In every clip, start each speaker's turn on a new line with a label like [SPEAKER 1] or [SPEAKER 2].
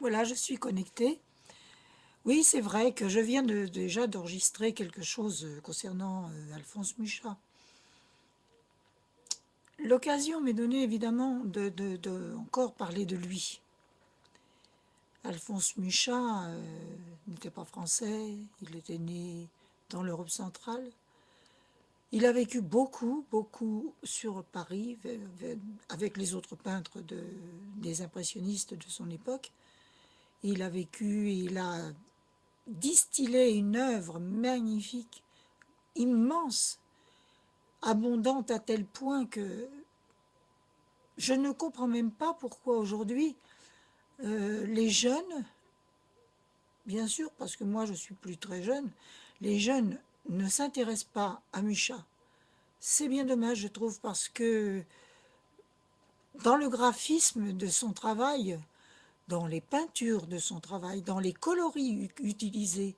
[SPEAKER 1] Voilà, je suis connectée. Oui, c'est vrai que je viens déjà d'enregistrer quelque chose concernant Alphonse Mucha. L'occasion m'est donnée évidemment de encore parler de lui. Alphonse Mucha n'était pas français, il était né dans l'Europe centrale. Il a vécu beaucoup sur Paris avec les autres peintres des impressionnistes de son époque. Il a distillé une œuvre magnifique, immense, abondante à tel point que je ne comprends même pas pourquoi aujourd'hui les jeunes, bien sûr, parce que moi je suis plus très jeune, les jeunes ne s'intéressent pas à Mucha. C'est bien dommage, je trouve, parce que dans le graphisme de son travail, dans les peintures de son travail, dans les coloris utilisés,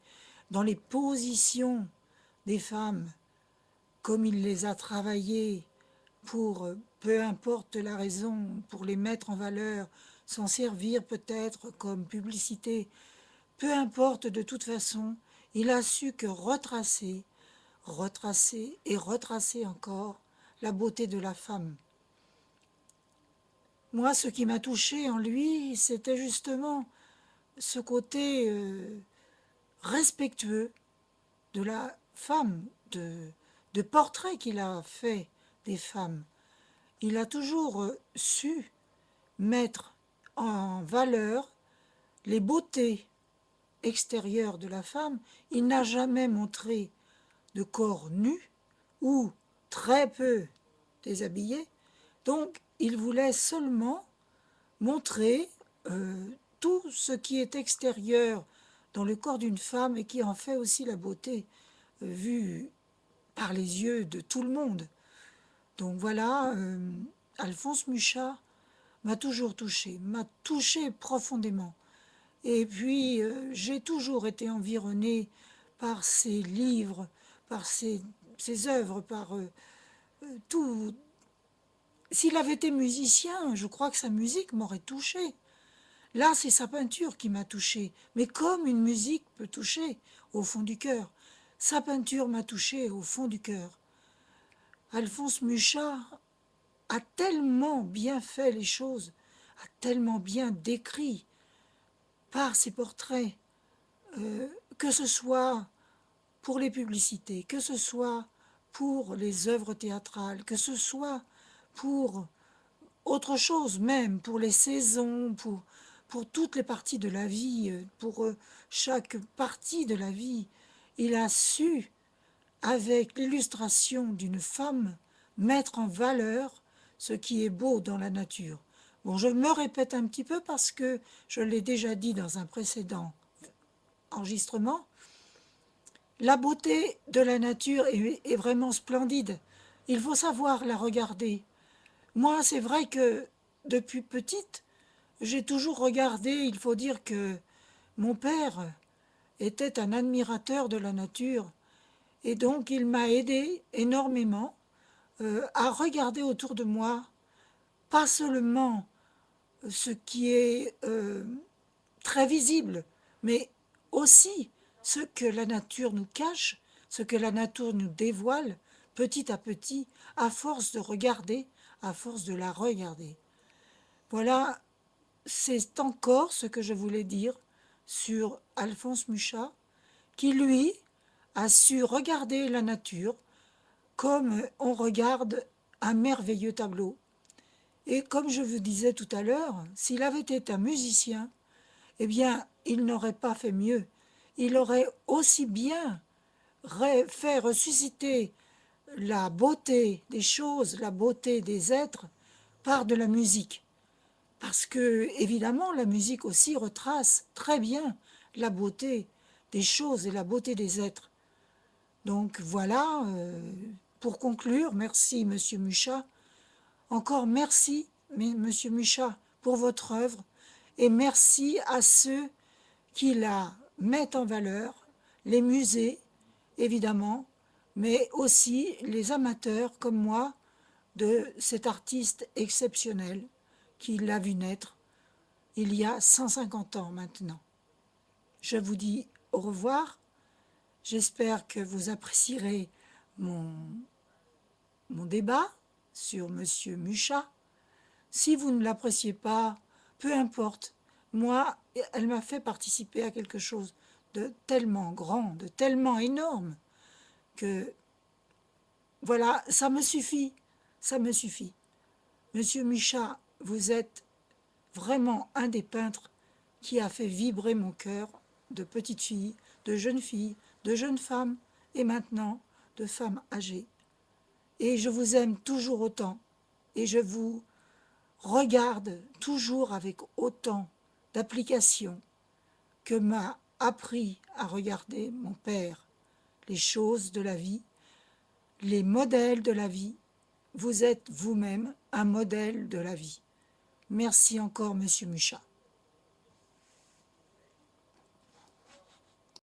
[SPEAKER 1] dans les positions des femmes, comme il les a travaillées pour, peu importe la raison, pour les mettre en valeur, s'en servir peut-être comme publicité, peu importe, de toute façon, il a su que retracer et retracer encore la beauté de la femme. Moi, ce qui m'a touché en lui, c'était justement ce côté respectueux de la femme, de portrait qu'il a fait des femmes. Il a toujours su mettre en valeur les beautés extérieures de la femme. Il n'a jamais montré de corps nu ou très peu déshabillé. Donc, il voulait seulement montrer euh, tout ce qui est extérieur dans le corps d'une femme et qui en fait aussi la beauté vue par les yeux de tout le monde. Donc voilà, Alphonse Mucha m'a touché profondément. Et puis, j'ai toujours été environnée par ses livres, par ses œuvres, par tout. S'il avait été musicien, je crois que sa musique m'aurait touchée. Là, c'est sa peinture qui m'a touchée. Mais comme une musique peut toucher au fond du cœur, sa peinture m'a touchée au fond du cœur. Alphonse Mucha a tellement bien fait les choses, a tellement bien décrit par ses portraits, que ce soit pour les publicités, que ce soit pour les œuvres théâtrales, que ce soit pour autre chose même, pour les saisons, pour toutes les parties de la vie, pour chaque partie de la vie. Il a su, avec l'illustration d'une femme, mettre en valeur ce qui est beau dans la nature. Bon, je me répète un petit peu parce que je l'ai déjà dit dans un précédent enregistrement, la beauté de la nature est vraiment splendide. Il faut savoir la regarder. Moi, c'est vrai que depuis petite, j'ai toujours regardé. Il faut dire que mon père était un admirateur de la nature et donc il m'a aidé énormément à regarder autour de moi, pas seulement ce qui est très visible, mais aussi ce que la nature nous cache, ce que la nature nous dévoile petit à petit, à force de regarder, à force de la regarder. Voilà, c'est encore ce que je voulais dire sur Alphonse Mucha, qui lui a su regarder la nature comme on regarde un merveilleux tableau. Et comme je vous disais tout à l'heure, s'il avait été un musicien, eh bien, il n'aurait pas fait mieux. Il aurait aussi bien fait ressusciter la beauté des choses, la beauté des êtres, par de la musique. Parce que, évidemment, la musique aussi retrace très bien la beauté des choses et la beauté des êtres. Donc voilà, pour conclure, merci Monsieur Mucha. Encore merci Monsieur Mucha pour votre œuvre et merci à ceux qui la mettent en valeur, les musées évidemment, mais aussi les amateurs comme moi de cet artiste exceptionnel qui l'a vu naître. il y a 150 ans maintenant. Je vous dis au revoir. J'espère que vous apprécierez mon, mon débat sur Monsieur Mucha. Si vous ne l'appréciez pas, peu importe. Moi, elle m'a fait participer à quelque chose de tellement grand, de tellement énorme, que voilà, ça me suffit. Ça me suffit. Monsieur Mucha, vous êtes vraiment un des peintres qui a fait vibrer mon cœur de petite fille, de jeune femme et maintenant de femme âgée. Et je vous aime toujours autant et je vous regarde toujours avec autant d'application que m'a appris à regarder mon père, les choses de la vie, les modèles de la vie. Vous êtes vous-même un modèle de la vie. Merci encore, Monsieur Mucha.